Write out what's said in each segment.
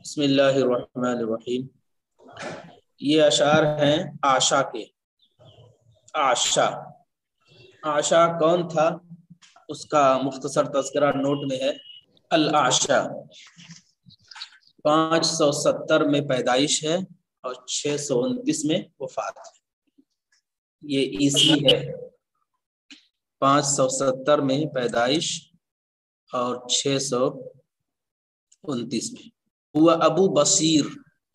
بسم اللہ الرحمن الرحیم۔ یہ اشعار ہیں عاشا کے۔ عاشا کون تھا اس کا مختصر تذکرہ نوٹ میں ہے۔ العاشا 570 میں پیدائش ہے اور 629 میں وفات ہے۔ یہ عیسوی ہے۔ 570 میں پیدائش اور 629 میں۔ ہوا ابو بصیر،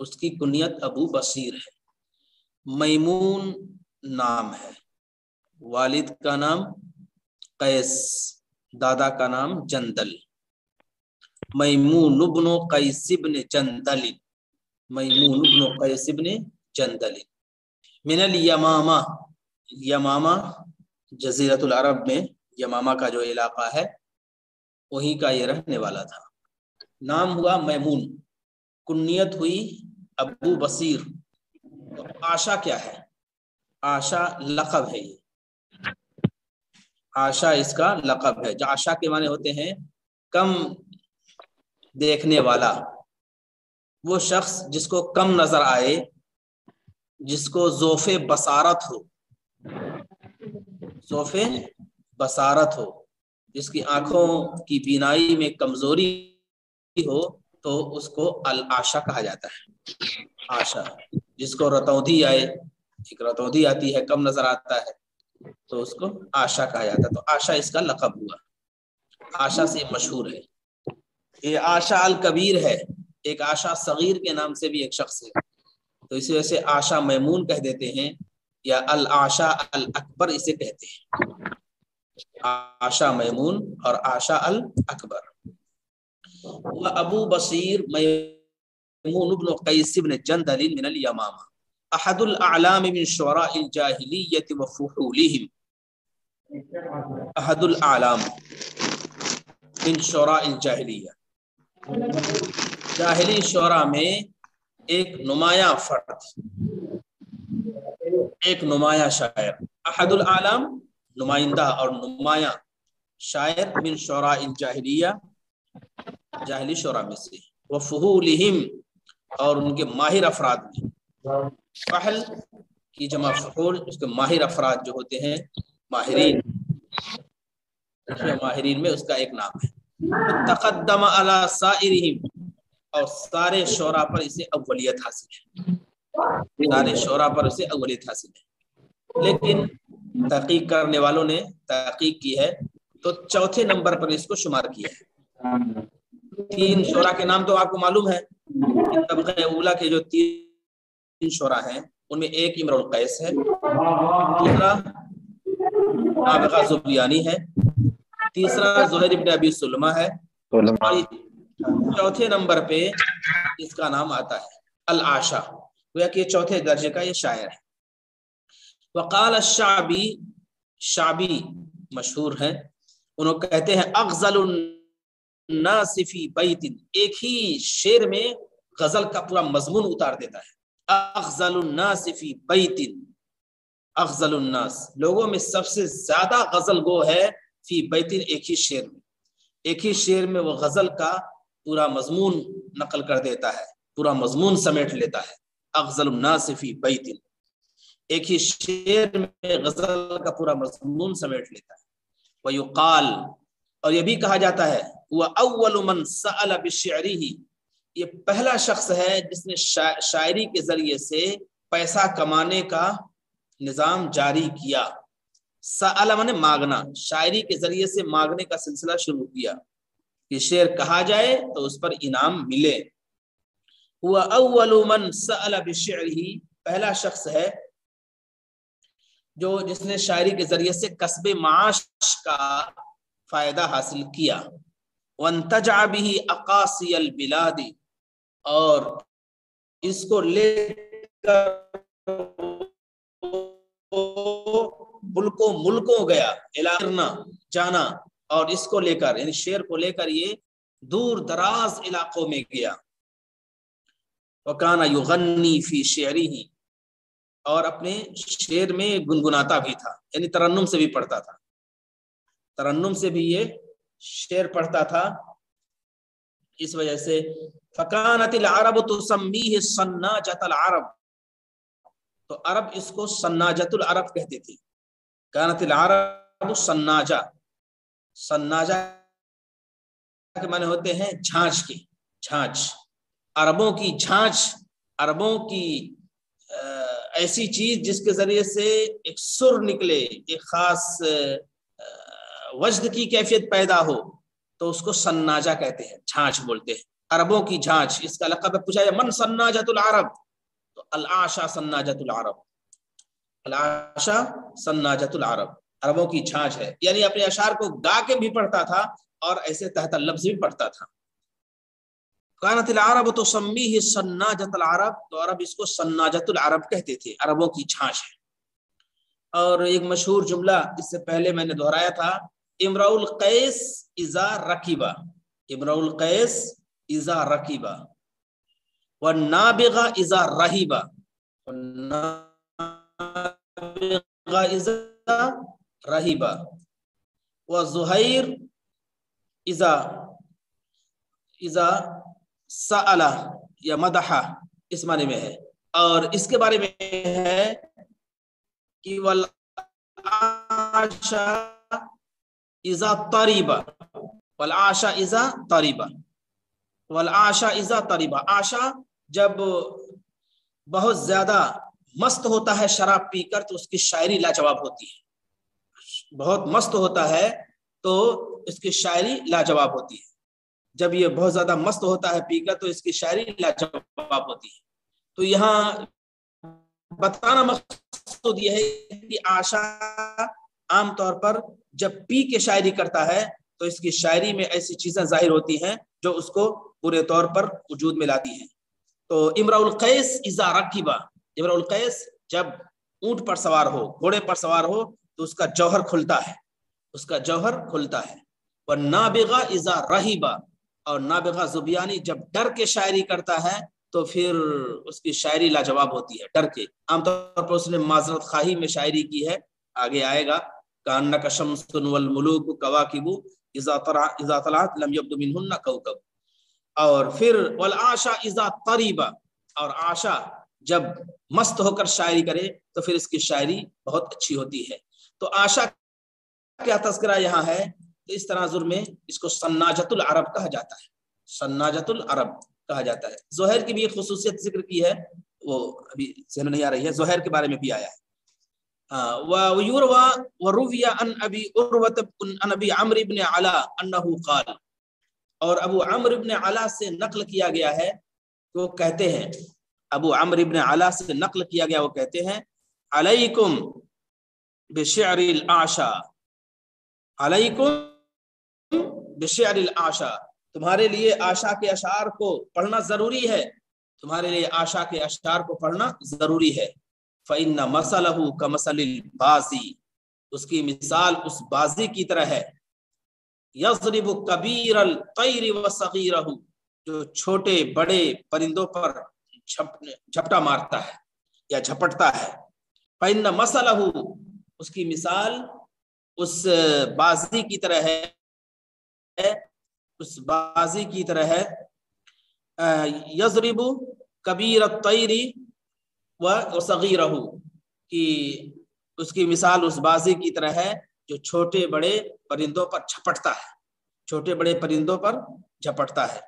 اس کی کنیت ابو بصیر ہے۔ میمون نام ہے، والد کا نام قیس، دادا کا نام جندل۔ میمون بن قیس بن جندل، میمون بن قیس بن جندل۔ من الیمامہ، یمامہ جزیرۃ العرب میں یمامہ کا جو علاقہ ہے وہیں کا یہ رہنے والا تھا۔ نام ہوا میمون، کنیت ہوئی ابو بصیر۔ عاشا کیا ہے؟ عاشا لقب ہے۔ یہ عاشا اس کا لقب ہے۔ جو عاشا کے معنی ہوتے ہیں کم دیکھنے والا، وہ شخص جس کو کم نظر آئے، جس کو ذوف بصارت ہو، ذوف بصارت ہو، جس کی آنکھوں کی بینائی میں کمزوری ہو تو اس کو العاشا کہا جاتا ہے۔ عاشا جس کو رتودی آئے، ایک رتودی آتی ہے، کم نظر آتا ہے تو اس کو عاشا کہا جاتا ہے۔ تو عاشا اس کا لقب ہوا، عاشا سے مشہور ہے۔ یہ عاشا الکبیر ہے، ایک عاشا صغیر کے نام سے بھی ایک شخص ہے، تو اسی وجہ سے عاشا میمون کہہ دیتے ہیں، یا العاشا الاکبر اسے کہتے ہیں۔ عاشا میمون اور عاشا الاکبر۔ ابو بصیر میمون بن قیس بن جندل من الیمامہ، احد الاعلام من شعراء الجاہلیت وفحولہم۔ احد الاعلام من شعراء الجاہلیہ، جاہلی شعراء میں ایک نمایاں فرد، ایک نمایاں شاعر۔ احد الاعلام نمائندہ اور نمایاں شاعر، من شعراء الجاہلیہ جاہلی شعراء میں سے، وفحولہم اور ان کے ماہر افراد میں۔ فحل کی جمع فحول، اس کے ماہر افراد جو ہوتے ہیں، ماہرین، ماہرین میں اس کا ایک نام ہے۔ تقدم علی سائرہم، اور سارے شعراء پر اسے اولیت حاصل ہے، سارے شعراء پر اسے اولیت حاصل ہے۔ لیکن تحقیق کرنے والوں نے تحقیق کی ہے تو چوتھے نمبر پر اس کو شمار کیا ہے۔ 3 شعراء کے نام تو آپ کو معلوم ہے، طبقہ اولا کے جو 3 شعراء ہیں ان میں ایک امرؤ القیس ہے، دوسرا نابغہ زبیانی ہے، تیسرا زہیر ابن ابی سلمہ ہے، اور چوتھے نمبر پہ اس کا نام آتا ہے العاشا، گویا کہ چوتھے درجے کا یہ شاعر ہے۔ وقال الشعبی، شعبی مشہور ہیں، انہوں کہتے ہیں اغزل الناس فی بیت، ایک ہی شعر میں غزل کا پورا مضمون اتار دیتا ہے۔ اغزل الناس فی بیت، اغزل الناس لوگوں میں سب سے زیادہ غزل گو ہے، فی بیت ایک ہی شعر میں، ایک ہی شعر میں وہ غزل کا پورا مضمون نقل کر دیتا ہے، پورا مضمون سمیٹ لیتا ہے۔ اغزل الناس فی بیت، ایک ہی شعر میں غزل کا پورا مضمون سمیٹ لیتا ہے۔ ویقال، اور یہ بھی کہا جاتا ہے، وہ اول من سأل بشعرہ، یہ پہلا شخص ہے جس نے شاعری کے ذریعے سے پیسہ کمانے کا نظام جاری کیا۔ سأل من مانگنا، شاعری کے ذریعے سے مانگنے کا سلسلہ شروع کیا کہ شعر کہا جائے تو اس پر انعام ملے۔ وہ اول من سأل بشعرہ، پہلا شخص ہے جو جس نے شاعری کے ذریعے سے کسب معاش کا فائدہ حاصل کیا۔ وانتجع به اقاصی البلاد، اور اس کو لے کر ملکوں گیا، علاقہ جانا، اور اس کو لے کر یعنی شعر کو لے کر یہ دور دراز علاقوں میں گیا۔ وکان یغنی فی شعرہ، اور اپنے شعر میں گنگناتا بھی تھا، یعنی ترنم سے بھی پڑھتا تھا، ترنم سے بھی یہ شعر پڑھتا تھا۔ اس وجہ سے فکانت العرب تسمیہ سناجۃ العرب، تو عرب اس کو سناجۃ العرب کہتے تھے. کانت العرب سناجہ، سناجہ کے معنی ہوتے ہیں جھانچ کے، جھانچ، عربوں کی جھانچ، عربوں کی ایسی چیز جس کے ذریعے سے ایک سر نکلے، ایک خاص وجد کی کیفیت پیدا ہو، تو اس کو سناجہ کہتے ہیں، جھانچ بولتے ہیں، عربوں کی جھانچ. اس کا لقب پوچھا جائے من سناجۃ العرب، تو الاعشى سناجۃ العرب، الاعشى سناجۃ العرب، عربوں کی جھانچ ہے. یعنی اپنے اشعار کو گا کے بھی پڑھتا تھا اور ایسے تحت اللفظ بھی پڑھتا تھا. کانت العرب تسمیہ سناجۃ العرب، تو عرب اس کو سناجۃ العرب کہتے تھے، عربوں کی جھانچ ہے. اور ایک مشہور جملہ اس سے پہلے میں نے دہرایا تھا، امرؤ القیس اذا رکب، امرؤ القیس اذا رکب، والنابغہ اذا رہب، والنابغہ اذا رہب، وزہیر اذا سأل یا مدح، اس معنی میں ہے. اور اس کے بارے میں ہے کہ والعاشا اذا طریبا، والعاشا اذا طریبا، والعاشا اذا طریبا، عاشا جب بہت زیادہ مست ہوتا ہے شراب پی کر تو اس کی شاعری لاجواب ہوتی ہے، بہت مست ہوتا ہے تو اس کی شاعری لاجواب ہوتی ہے. جب یہ بہت زیادہ مست ہوتا ہے پی کر تو اس کی شاعری لاجواب ہوتی ہے. تو یہاں بتانا مقصود یہ ہے کہ عاشا عام طور پر جب پی کے شاعری کرتا ہے تو اس کی شاعری میں ایسی چیزیں ظاہر ہوتی ہیں جو اس کو پورے طور پر وجود میں لاتی ہیں. تو امرؤ القیس اذا رکب، امرؤ القیس جب اونٹ پر سوار ہو، گھوڑے پر سوار ہو تو اس کا جوہر کھلتا ہے، اس کا جوہر کھلتا ہے. والنابغہ اذا رہب، اور نابغہ زبیانی جب ڈر کے شاعری کرتا ہے تو پھر اس کی شاعری لاجواب ہوتی ہے، ڈر کے. عام طور پر اس نے معذرت خواہی میں شاعری کی ہے، آگے آئے گا کأنک شمس والملوک کواکب اذا طلعت لم یبد منہن کوکب. اور پھر والعاشا اذا طریب، اور عاشا جب مست ہو کر شاعری کرے تو پھر اس کی شاعری بہت اچھی ہوتی ہے. تو عاشا کیا تذکرہ یہاں ہے، تو اس تناظر میں اس کو سناجۃ العرب کہا جاتا ہے، سناجۃ العرب کہا جاتا ہے. زہیر کی بھی ایک خصوصیت ذکر کی ہے، وہ ابھی ذہن نہیں آ رہی ہے، زہیر کے بارے میں بھی آیا ہے. وروی عن ابی عروۃ عن ابی عمرو بن علا انہ قال، اور ابو عمرو بن علا سے نقل کیا گیا ہے، وہ کہتے ہیں، ابو عمرو بن علا سے نقل کیا گیا، وہ کہتے ہیں علیکم بشعر العاشا، علیکم بشعر العاشا، تمہارے لیے عاشا کے اشعار کو پڑھنا ضروری ہے، تمہارے لیے عاشا کے اشعار کو پڑھنا ضروری ہے. فإن مثلہ کمثل البازی، اس کی مثال اس بازی کی طرح ہے، یضرب کبیر الطیر وصغیرہ، جو چھوٹے بڑے پرندوں پر جھپٹا مارتا ہے یا جھپٹتا ہے. فإن مثلہ، اس کی مثال اس بازی کی طرح ہے، اس بازی کی طرح ہے، یضرب کبیر الطیر وصغیرہ، کہ اس کی مثال اس بازی کی طرح ہے جو چھوٹے بڑے پرندوں پر جھپٹتا ہے، چھوٹے بڑے پرندوں پر جھپٹتا ہے.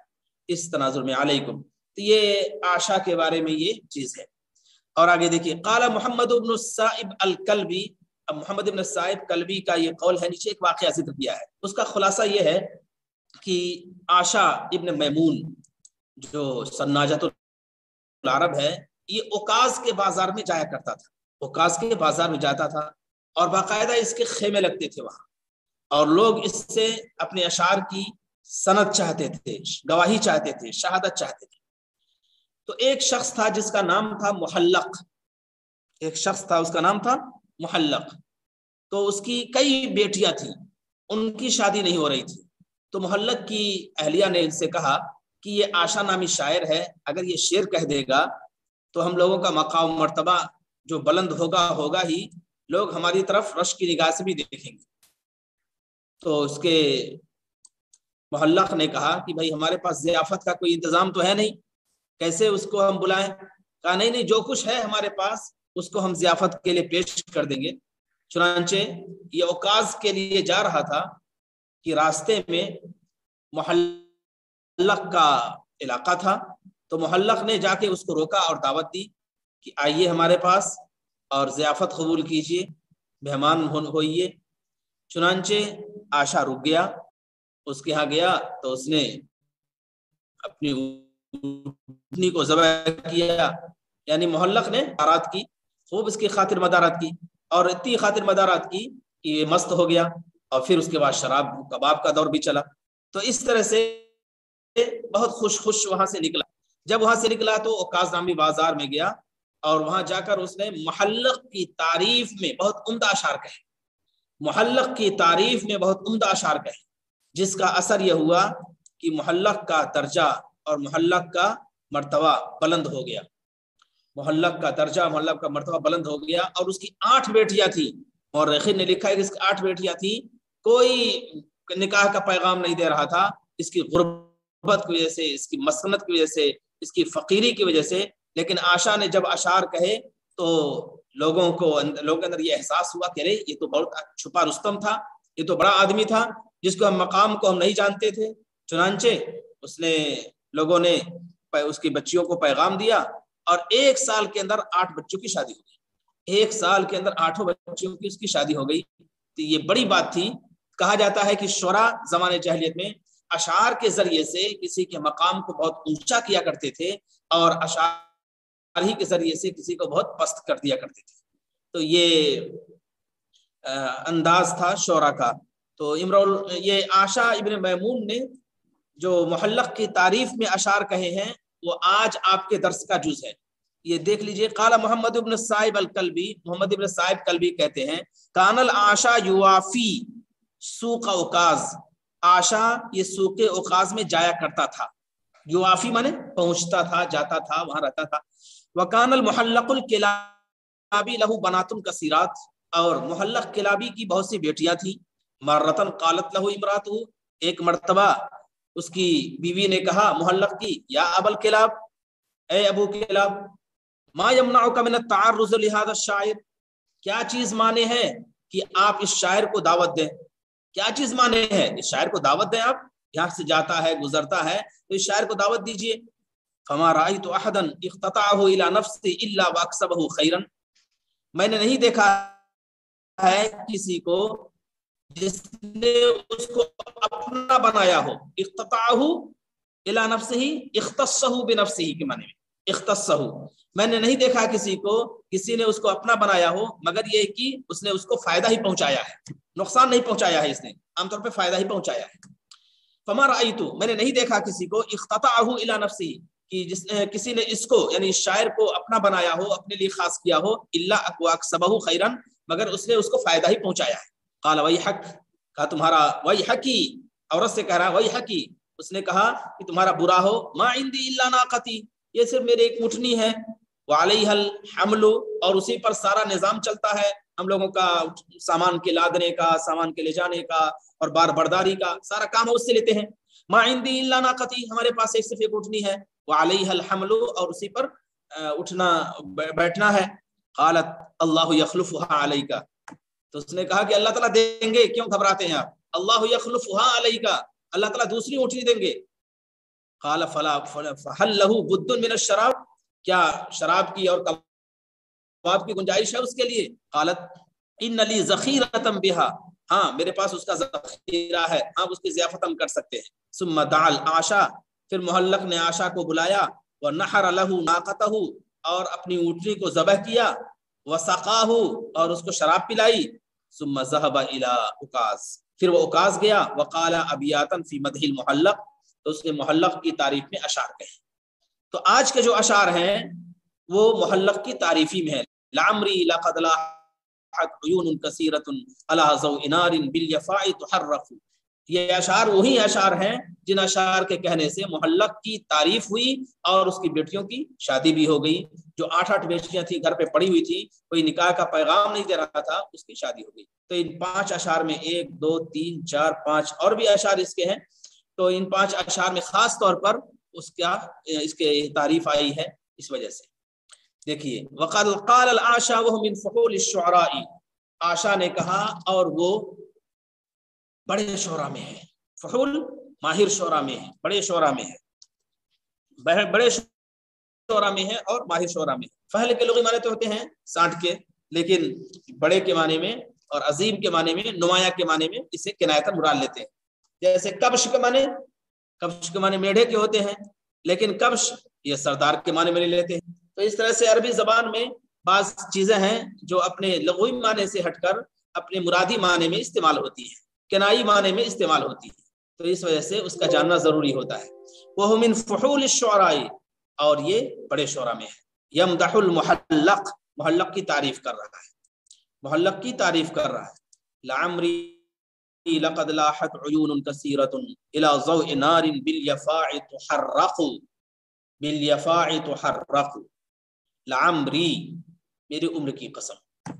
اس تناظر میں علیکم، تو یہ عاشا کے بارے میں یہ چیز ہے. اور آگے دیکھیے قال محمد بن السائب الکلبی، اب محمد بن السائب کلبی کا یہ قول ہے، نیچے ایک واقعہ ذکر کیا ہے، اس کا خلاصہ یہ ہے کہ عاشا ابن میمون جو سناجۃ العرب ہے، یہ اوکاز کے بازار میں جایا کرتا تھا، اوکاز کے بازار میں جاتا تھا اور باقاعدہ اس کے خیمے لگتے تھے وہاں، اور لوگ اس سے اپنے اشعار کی سند چاہتے تھے، گواہی چاہتے تھے، شہادت چاہتے تھے. تو ایک شخص تھا جس کا نام تھا محلق، ایک شخص تھا اس کا نام تھا محلق. تو اس کی کئی بیٹیاں تھیں، ان کی شادی نہیں ہو رہی تھی. تو محلق کی اہلیہ نے ان سے کہا کہ یہ عاشا نامی شاعر ہے، اگر یہ شعر کہہ دے گا تو ہم لوگوں کا مقام و مرتبہ جو بلند ہوگا ہی، لوگ ہماری طرف رشک کی نگاہ سے بھی دیکھیں گے. تو اس کے محلق نے کہا کہ بھائی ہمارے پاس ضیافت کا کوئی انتظام تو ہے نہیں، کیسے اس کو ہم بلائیں؟ کہا نہیں نہیں، جو کچھ ہے ہمارے پاس اس کو ہم ضیافت کے لیے پیش کر دیں گے۔ چنانچہ یہ اوکاز کے لیے جا رہا تھا کہ راستے میں محلق کا علاقہ تھا، تو محلق نے جا کے اس کو روکا اور دعوت دی کہ آئیے ہمارے پاس اور ضیافت قبول کیجیے، مہمان ہوئیے۔ چنانچہ آشا رک گیا، اس کے ہاں گیا تو اس نے اپنی اونٹنی کو ذبح کیا، یعنی محلق نے مدارات کی، خوب اس کی خاطر مدارات کی، اور اتنی خاطر مدارات کی کہ یہ مست ہو گیا، اور پھر اس کے بعد شراب کباب کا دور بھی چلا۔ تو اس طرح سے بہت خوش وہاں سے نکلا۔ جب وہاں سے نکلا تو اوکاز نامی بازار میں گیا، اور وہاں جا کر اس نے محلق کی تعریف میں بہت عمدہ اشعار کہے، محلق کی تعریف میں بہت عمدہ اشعار کہے، جس کا اثر یہ ہوا کہ محلق کا درجہ اور محلق کا مرتبہ بلند ہو گیا، محلق کا درجہ محلق کا مرتبہ بلند ہو گیا۔ اور اس کی 8 بیٹیاں تھیں، اور رخی نے لکھا ہے کہ اس کی 8 بیٹیاں تھیں، کوئی نکاح کا پیغام نہیں دے رہا تھا، اس کی غربت کی وجہ سے، اس کی مسکنت کی وجہ سے، اس کی فقیری کی وجہ سے۔ لیکن آشا نے جب اشعار کہے تو لوگوں کے اندر یہ احساس ہوا کہ ارے یہ تو بہت چھپا رستم تھا، یہ تو بڑا آدمی تھا جس کو ہم مقام کو ہم نہیں جانتے تھے۔ چنانچہ اس نے لوگوں نے اس کی بچیوں کو پیغام دیا، اور 1 سال کے اندر 8 بچوں کی شادی ہو گئی، 1 سال کے اندر 8 بچوں کی اس کی شادی ہو گئی۔ تو یہ بڑی بات تھی۔ کہا جاتا ہے کہ شعراء زمانے جاہلیت میں اشعار کے ذریعے سے کسی کے مقام کو بہت اونچا کیا کرتے تھے، اور اشعار ہی کے ذریعے سے کسی کو بہت پست کر دیا کرتے تھے۔ تو یہ انداز تھا شعراء کا۔ تو یہ عاشا ابن میمون نے جو محلق کی تعریف میں اشعار کہے ہیں، وہ آج آپ کے درس کا جز ہے۔ یہ دیکھ لیجئے، قال محمد ابن صائب الکلبی، محمد ابن صائب کلبی کہتے ہیں، کان العاشا یوافی سوق اوکاز، عاشا یہ سوق اوکاز میں جایا کرتا تھا، یوافی مانے پہنچتا تھا، جاتا تھا، وہاں رہتا تھا۔ وکان المحلق الکلابی لہو بنات کثیرات، اور محلق کلابی کی بہت سی بیٹیاں تھیں۔ مرتن قالت لہو امراتہ، ایک مرتبہ اس کی بیوی نے کہا محلق کی، یا ابل کلاب، اے ابو کلاب، ما یمنعک من التعرض لهذا الشاعر، کیا چیز مانے ہے کہ آپ اس شاعر کو دعوت دیں؟ کیا چیز مانے ہے اس شاعر کو دعوت دیں؟ آپ یہاں سے جاتا ہے، گزرتا ہے، تو اس شاعر کو دعوت دیجئے۔ فما رأیت احدا اختطعه الى نفسه الا واکسبه خیرا، میں نے نہیں دیکھا ہے کسی کو جس نے اس کو اپنا بنایا ہو، اختطعه الى نفسه، اختصه بنفسه کے معنی میں، اختصه، میں نے نہیں دیکھا کسی نے اس کو اپنا بنایا ہو مگر یہ کہ اس نے اس کو فائدہ ہی پہنچایا ہے، نقصان نہیں پہنچایا ہے، اس نے عام طور پہ فائدہ ہی پہنچایا ہے۔ فما رأیت، میں نے نہیں دیکھا کسی کو، اختطعه الى نفسه، کہ کسی نے اس کو یعنی اس شاعر کو اپنا بنایا ہو، اپنے لیے خاص کیا ہو، الا واکسبه خیرا، مگر اس نے اس کو فائدہ ہی پہنچایا ہے۔ قال ویحک، کہا تمہارا، ویحکی، عورت سے کہہ رہا ویحکی، اس نے کہا کہ تمہارا برا ہو، ما عندي الا ناقتی، یہ صرف میرے ایک اونٹنی ہے، وعلیہ الحمل، اور اسی پر سارا نظام چلتا ہے، ہم لوگوں کا سامان کے لادنے کا، سامان کے لے جانے کا، اور بار برداری کا سارا کام اس سے لیتے ہیں۔ ما عندي الا ناقتی، ہمارے پاس صرف ایک اونٹنی ہے، وعلیہ الحمل، اور اسی پر اٹھنا بیٹھنا ہے۔ قالت اللہ یخلفها علیک، تو اس نے کہا کہ اللہ تعالیٰ دیں گے، کیوں گھبراتے ہیں آپ؟ اللہ یخلفها علیک، اللہ تعالیٰ دوسری اونٹنی دیں گے۔ قال فهل له بد من الشراب، کیا شراب کی اور کباب کی گنجائش ہے اس کے لیے؟ قالت ان لی ذخیرۃ بها، ہاں میرے پاس اس کا ذخیرہ ہے، ہاں اس کی ضیافت ہم کر سکتے ہیں۔ ثم دعا العاشا، پھر محلق نے عاشا کو بلایا، ونحر له ناقته، اور اپنی اونٹنی کو ذبح کیا، وسقاه، اور اس کو شراب پلائی۔ ثم ذهب الى اوکاز، پھر وہ اوکاز گیا، وقال ابیاتا فی مدح المحلق، تو اس نے محلق کی تعریف میں اشعار کہے۔ تو آج کے جو اشعار ہیں وہ محلق کی تعریفی میں ہے۔ لعمری لقد لاحت عیون کثیرۃ علی ضوء نار بالیفاء تحرف، یہ اشعار وہی اشعار ہیں جن اشعار کے کہنے سے محلق کی تعریف ہوئی اور اس کی بیٹیوں کی شادی بھی ہو گئی۔ جو 8 بیٹیاں تھیں گھر پہ پڑی ہوئی تھی، کوئی نکاح کا پیغام نہیں دے رہا تھا، اس کی شادی ہو گئی۔ تو ان 5 اشعار میں 1 2 3 4 5 اور بھی اشعار اس کے ہیں۔ تو ان 5 اشعار میں خاص طور پر اس کے تعریف آئی ہے اس وجہ سے. دیکھیے وقد قال العاشا وهو من فحول الشعراء، عاشا نے کہا اور وہ بڑے شعراء میں ہے. فحول ماہر شعراء میں ہے، بڑے شعراء میں ہے، بڑے شعراء میں ہے اور ماہر شعراء میں. فہل کے لغوی معنی تو ہوتے ہیں 60 کے، لیکن بڑے کے معنی میں اور عظیم کے معنی میں، نمایاں کے معنی میں اسے کنایتاً مراد لیتے ہیں. جیسے کبش کے معنی میڑھے کے ہوتے ہیں، لیکن کبش یہ سردار کے معنی میں نہیں لیتے ہیں. تو اس طرح سے عربی زبان میں بعض چیزیں ہیں جو اپنے لغوی معنی سے ہٹ کر اپنے مرادی معنی میں استعمال ہوتی ہیں، کنائی معنی میں استعمال ہوتی ہے. تو اس وجہ سے اس کا جاننا ضروری ہوتا ہے. وہ من فحول الشعراء، اور یہ بڑے شعراء میں ہے. یمدح المحلق، محلق کی تعریف کر رہا ہے، محلق کی تعریف کر رہا ہے. لعمری لقد لاحت عیون کثیرۃ الی ضوء نار بالیفاع تحرق، بالیفاع تحرق. لعمری، میری عمر کی قسم،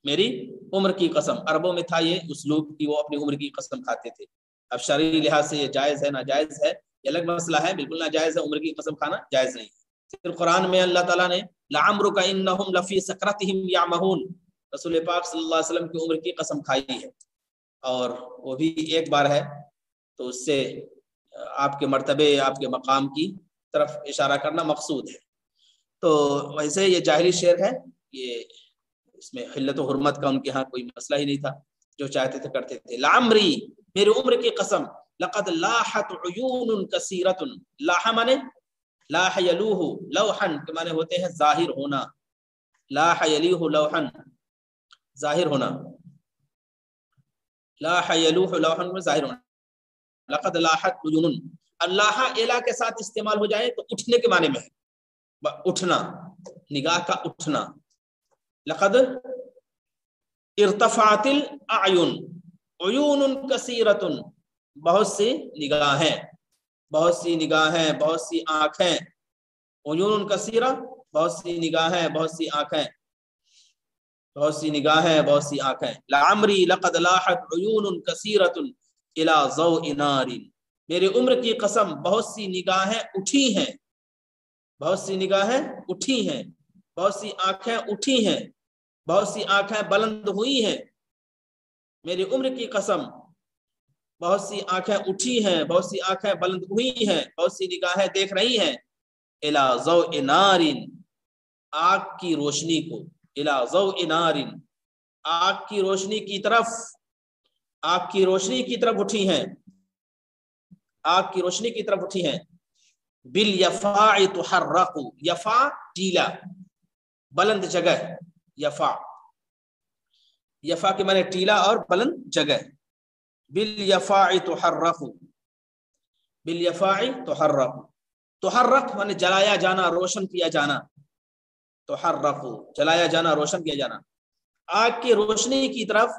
میری عمر کی قسم. عربوں میں تھا یہ اسلوب کہ وہ اپنی عمر کی قسم کھاتے تھے. اب شرعی لحاظ سے یہ جائز ہے ناجائز ہے یہ الگ مسئلہ ہے. بالکل ناجائز ہے، عمر کی قسم کھانا جائز نہیں. پھر قرآن میں اللہ تعالیٰ نے لعمرک انہم لفی سکرتہم یعمہون، رسول پاک صلی اللہ علیہ وسلم کی عمر کی قسم کھائی ہے، اور وہ بھی ایک بار ہے. تو اس سے آپ کے مرتبے، آپ کے مقام کی طرف اشارہ کرنا مقصود ہے. تو ویسے یہ جاہلی شعر ہے، یہ اس میں حلت و حرمت کا ان کے ہاں کوئی مسئلہ ہی نہیں تھا، جو چاہتے تھے کرتے تھے. لعمری، میری عمر کی قسم. لقد لاحت عیون کثیرۃ، لاح مانے لاح یلوح، لوحن کے معنی ہوتے ہیں ظاہر ہونا. لاح یلیح لوحن، ظاہر ہونا. لاح یلوح لوحن میں ظاہر ہونا. لقد لاحت عیون، اللہ الا کے ساتھ استعمال ہو جائے تو اٹھنے کے معنی میں ہے، اٹھنا، نگاہ کا اٹھنا. لقد ارتفعت الاعین، عیون کثیرۃ، بہت سی نگاہیں، بہت سی نگاہیں، بہت سی آنکھیں. عیون کثیرہ، بہت سی نگاہیں، بہت سی آنکھیں، بہت سی نگاہیں، بہت سی آنکھیں. لعمری لقد لاحت عیون کثیرۃ الی ضوء نار، میری عمر کی قسم بہت سی نگاہیں اٹھی ہیں، بہت سی نگاہیں اٹھی ہیں، بہت سی آنکھیں اٹھی ہیں، بہت سی آنکھیں بلند ہوئی ہیں. میری عمر کی قسم بہت سی آنکھیں اٹھی ہیں، بہت سی آنکھیں بلند ہوئی ہیں، بہت سی نگاہیں دیکھ رہی ہیں. الی ضوء نار، آگ کی روشنی کو. الی ضوء نار، آگ کی روشنی کی طرف، آگ کی روشنی کی طرف اٹھی ہیں، آگ کی روشنی کی طرف اٹھی ہیں. بالیفاع تحرق، یفا ٹیلا، بلند جگہ. یفا، یفا کے معنی ٹیلا اور بلند جگہ. بالیفاع تحرق، بالیفاع تحرق. تحرق معنی جلایا جانا، روشن کیا جانا. تحرق، جلایا جانا، روشن کیا جانا. آگ کی روشنی کی طرف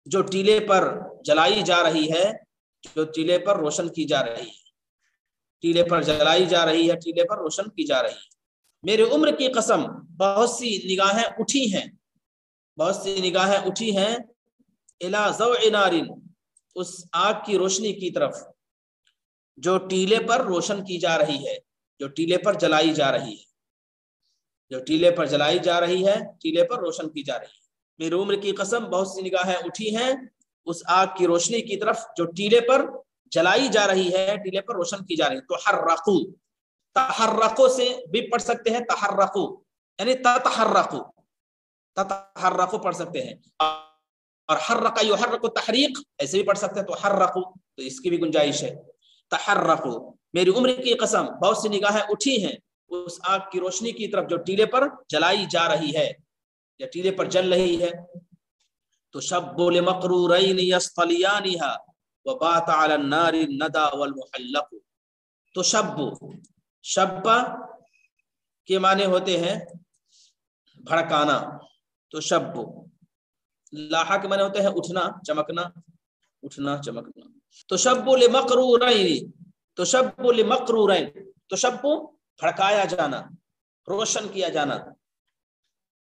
جو ٹیلے پر جلائی جا رہی ہے، جو ٹیلے پر روشن کی جا رہی ہے، ٹیلے پر جلائی جا رہی ہے، ٹیلے پر روشن کی جا رہی ہے. میرے عمر کی قسم بہت سی نگاہیں اٹھی ہیں، بہت سی نگاہیں اٹھی ہیں. الی ضوء نار، اس آگ کی روشنی کی طرف جو ٹیلے پر روشن کی جا رہی ہے، جو ٹیلے پر جلائی جا رہی ہے، جو ٹیلے پر جلائی جا رہی ہے، ٹیلے پر روشن کی جا رہی ہے. میری عمر کی قسم بہت سی نگاہیں اٹھی ہیں اس آگ کی روشنی کی طرف جو ٹیلے پر جلائی جا رہی ہے، ٹیلے پر روشن کی جا رہی ہے. تحرقو، تحرقو سے بھی پڑھ سکتے ہیں، تحرقو یعنی تتحرقو، تتحرقو پڑھ سکتے ہیں. اور حرق یحرق تحریق ایسے بھی پڑھ سکتے ہیں، تو حرقو، تو اس کی بھی گنجائش ہے. تحرقو، میری عمر کی قسم بہت سی نگاہیں اٹھی ہیں اس آگ کی روشنی کی طرف جو ٹیلے پر جلائی جا رہی ہے یا ٹیلے پر جل رہی ہے. تشب لمقرورین یصطلیانها وبات علی النار الندى والمحلق. تشب، شب کے معنی ہوتے ہیں بھڑکانا. تشب، لاحا کے معنی ہوتے ہیں اٹھنا، چمکنا، اٹھنا، چمکنا. تشب لمقرورین، تشب لمقرورین، تشب بھڑکایا جانا، روشن کیا جانا.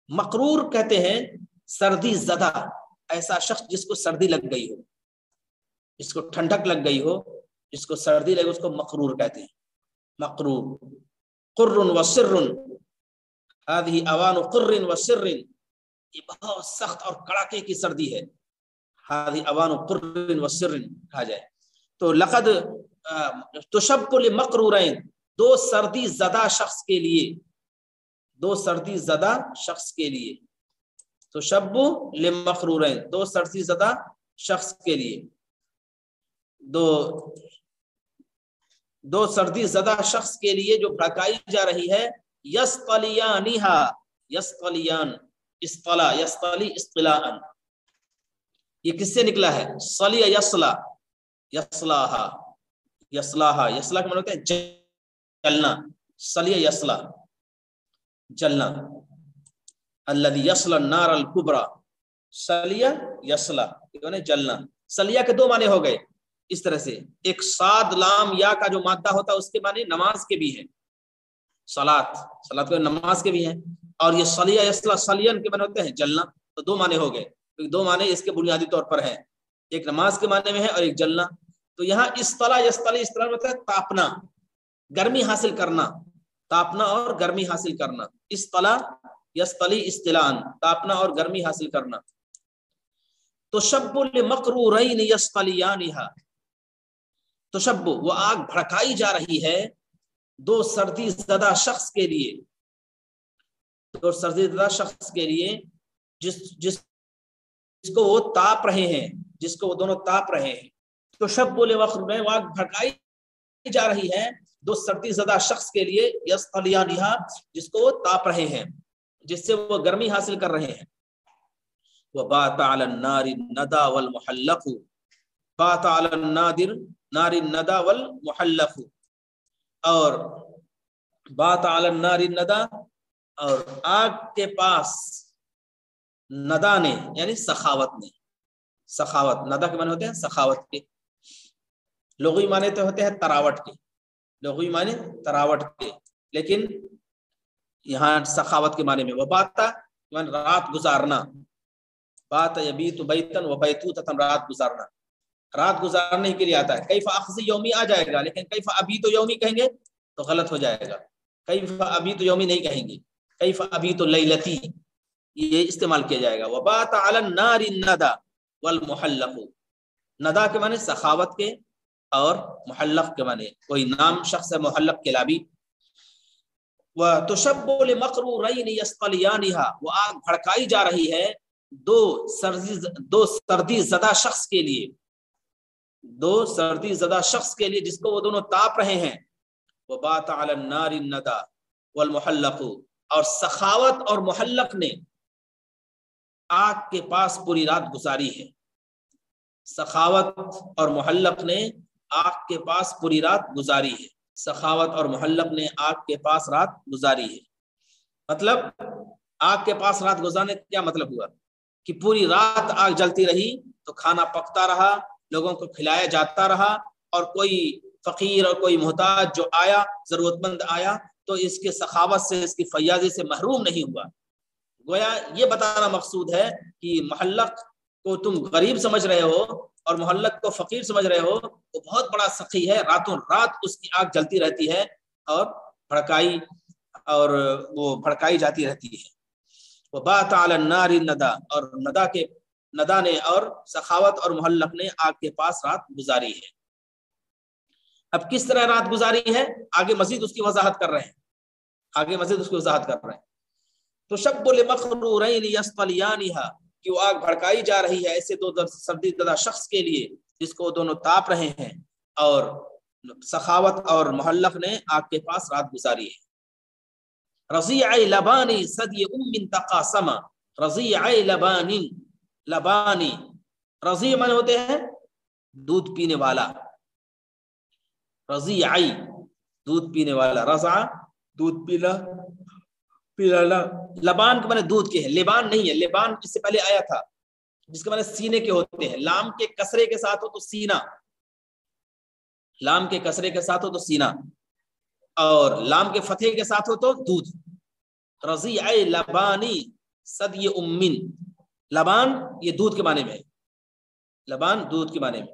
مقرور کہتے ہیں سردی زدہ، ایسا شخص جس کو سردی لگ گئی ہو، جس کو ٹھنڈک لگ گئی ہو، جس کو سردی لگے اس کو مقرور کہتے ہیں، مقرور۔ قر و سر، هذه اوان قر و سر، یہ بہت سخت اور کڑاکے کی سردی ہے، هذه اوان قر و سر کہا جائے تو لقد تشب لمقرورین، دو سردی زدہ شخص کے لیے، دو سردی زدہ شخص کے لیے، تشب لمقرورین، دو سردی زدہ شخص کے لیے، دو سردی زدہ شخص کے لیے جو بھڑکائی جا رہی ہے، یسطلیانہا، یسطلیان، اصطلا، یسطلی اصطلاء، یہ کس سے نکلا ہے؟ صلی یصلا، یصلاہا، یصلاہا، یصلا کا معنی ہوتا ہے جلنا، صلی یصلا، جلنا، الذی یصلی النار الکبریٰ، صلی یصلا یعنی جلنا۔ صلیہ کے دو معنی ہو گئے اس طرح سے، ایک صاد لام یا کا جو مادہ ہوتا ہے اس کے معنی نماز کے بھی ہیں، صلاۃ، صلاۃ کے نماز کے بھی ہیں، اور یہ صلیہ یصلا صلیان کے معنی ہوتے ہیں جلنا، تو دو معنی ہو گئے، دو معنی اس کے بنیادی طور پر ہیں، ایک نماز کے معنی میں ہے اور ایک جلنا۔ تو یہاں اصطلا یصطلی، اس طرح مطلب تاپنا، گرمی حاصل کرنا، تاپنا اور گرمی حاصل کرنا، اصطلا یصطلی اصطلاء، تاپنا اور گرمی حاصل کرنا۔ تشب لمقرورین یصطلیانہا، تشب وہ آگ بھڑکائی جا رہی ہے دو سردی زدہ شخص کے لیے، دو سردی زدہ شخص کے لیے جس کو وہ تاپ رہے ہیں، جس کو وہ دونوں تاپ رہے ہیں۔ تشب لمقرورین، وہ آگ بھڑکائی جا رہی ہے دو سردی زدہ شخص کے لیے، یصطلیانہا، جس کو وہ تاپ رہے ہیں، جس سے وہ گرمی حاصل کر رہے ہیں۔ وَبَاتَ عَلَى النَّارِ النَّدَى وَالْمُحَلَّقُ، بَاتَ عَلَى النَّارِ النَّدَى وَالْمُحَلَّقُ، اور بَاتَ عَلَى النَّارِ النَّدَى، اور آگ کے پاس ندا نے یعنی سخاوت نے، سخاوت، ندا کے معنی ہوتے ہیں سخاوت کے، لغوی معنی تو ہوتے ہیں تراوٹ کے، لغوی معنی تراوٹ کے، لیکن یہاں سخاوت کے معنی میں وباتا یعنی رات گزارنا، بات یبیت بیتن و بیتوتۃ، رات گزارنا، رات گزارنے کے لیے آتا ہے۔ کیف اخذ یومی آ جائے گا، لیکن کیف ابیت یومی کہیں گے تو غلط ہو جائے گا، کیف ابیت یومی نہیں کہیں گے، کیف ابیت لیلتی یہ استعمال کیا جائے گا۔ وبات علی النار الندى والمحلق، ندا کے معنی سخاوت کے اور محلق کے معنی کوئی نام شخص ہے محلق کے لابی۔ وتشب لمقرورین یصطلیانہا، وہ آگ بھڑکائی جا رہی ہے دو سردی زدہ شخص کے لیے، دو سردی زدہ شخص کے لیے جس کو وہ دونوں تاپ رہے ہیں۔ وبات علی النار الندى والمحلق، اور سخاوت اور محلق نے آگ کے پاس پوری رات گزاری ہے، سخاوت اور محلق نے آگ کے پاس پوری رات گزاری ہے، سخاوت اور محلق نے آگ کے پاس رات گزاری ہے۔ مطلب آگ کے پاس رات گزارنے کا کیا مطلب ہوا کہ پوری رات آگ جلتی رہی تو کھانا پکتا رہا، لوگوں کو کھلایا جاتا رہا، اور کوئی فقیر اور کوئی محتاج جو آیا، ضرورت مند آیا، تو اس کے سخاوت سے، اس کی فیاضی سے محروم نہیں ہوا۔ گویا یہ بتانا مقصود ہے کہ محلق کو تم غریب سمجھ رہے ہو اور محلق کو فقیر سمجھ رہے ہو، وہ بہت بڑا سخی ہے، راتوں رات اس کی آگ جلتی رہتی ہے اور وہ بھڑکائی جاتی رہتی ہے۔ وبات علی النار الندى، اور ندا نے اور سخاوت اور محلق نے آگ کے پاس رات گزاری ہے۔ اب کس طرح رات گزاری ہے آگے مزید اس کی وضاحت کر رہے ہیں، تو شب لمقرورین یصطلیانہا، کہ وہ آگ بھڑکائی جا رہی ہے ایسے دو سردی زدہ شخص کے لیے جس کو دونوں تاپ رہے ہیں، اور سخاوت اور محلق نے آگ کے پاس رات گزاری ہے۔ رضیع لبانی ثدی ام تقاسما، رضیع لبانی، رضیع معنی ہوتے ہیں دودھ پینے والا، رضیع دودھ پینے والا، رضع دودھ پینا، لبان کے معنی دودھ کے ہے، لبان نہیں ہے، لبان اس سے پہلے آیا تھا جس کے معنی سینے کے ہوتے ہیں، لام کے کسرے کے ساتھ ہو تو سینہ، لام کے کسرے کے ساتھ ہو تو سینہ، اور لام کے فتحے کے ساتھ ہو تو دودھ۔ رضیع لبانی ثدی امن، لبان یہ دودھ کے معنی میں ہے، لبان دودھ کے معنی میں،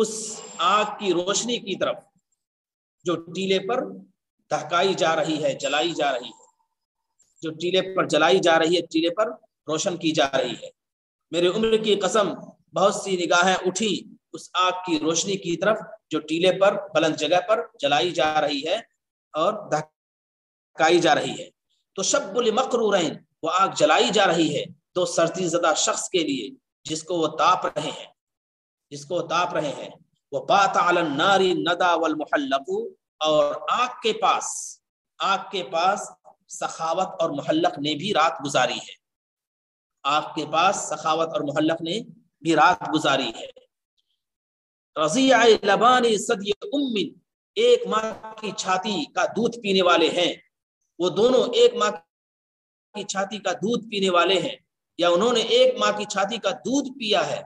اس آگ کی روشنی کی طرف جو ٹیلے پر دہکائی جا رہی ہے، جلائی جا رہی ہے، جو ٹیلے پر جلائی جا رہی ہے، ٹیلے پر روشن کی جا رہی ہے۔ میرے عمر کی قسم بہت سی نگاہیں اٹھی اس آگ کی روشنی کی طرف جو ٹیلے پر بلند جگہ پر جلائی جا رہی ہے اور دہکائی جا رہی ہے۔ تو شب لمقرورین، وہ آگ جلائی جا رہی ہے دو سردی زدہ شخص کے لیے جس کو وہ تاپ رہے ہیں، جس کو تاپ رہے ہیں۔ وہ بات علی النار الندى والمحلق، اور آگ کے پاس سخاوت اور محلق نے بھی رات گزاری ہے، آگ کے پاس سخاوت اور محلق نے بھی رات گزاری ہے۔ رضیع لبان ثدی ام، ایک ماں کی چھاتی کا دودھ پینے والے ہیں، وہ دونوں ایک ماں کی چھاتی کا دودھ پینے والے ہیں، یا انہوں نے ایک ماں کی چھاتی کا دودھ پیا ہے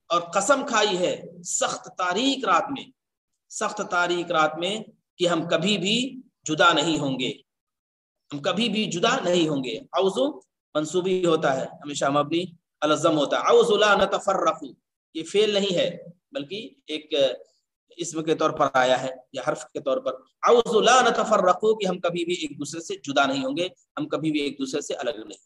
اور قسم کھائی ہے سخت تاریک رات میں کہ ہم کبھی بھی جدا نہیں ہوں گے، ہم کبھی بھی جدا نہیں ہوں گے۔ اعوذ منصوبی ہوتا ہے، ہمیشہ مبنی الزم ہوتا ہے۔ اعوذ لا نتفرق، یہ فعل نہیں ہے بلکہ ایک اسم کے طور پر آیا ہے یا حرف کے طور پر۔ اعوذ لا نتفرق، کہ ہم کبھی بھی ایک دوسرے سے جدا نہیں ہوں گے، ہم کبھی بھی ایک دوسرے سے الگ نہیں۔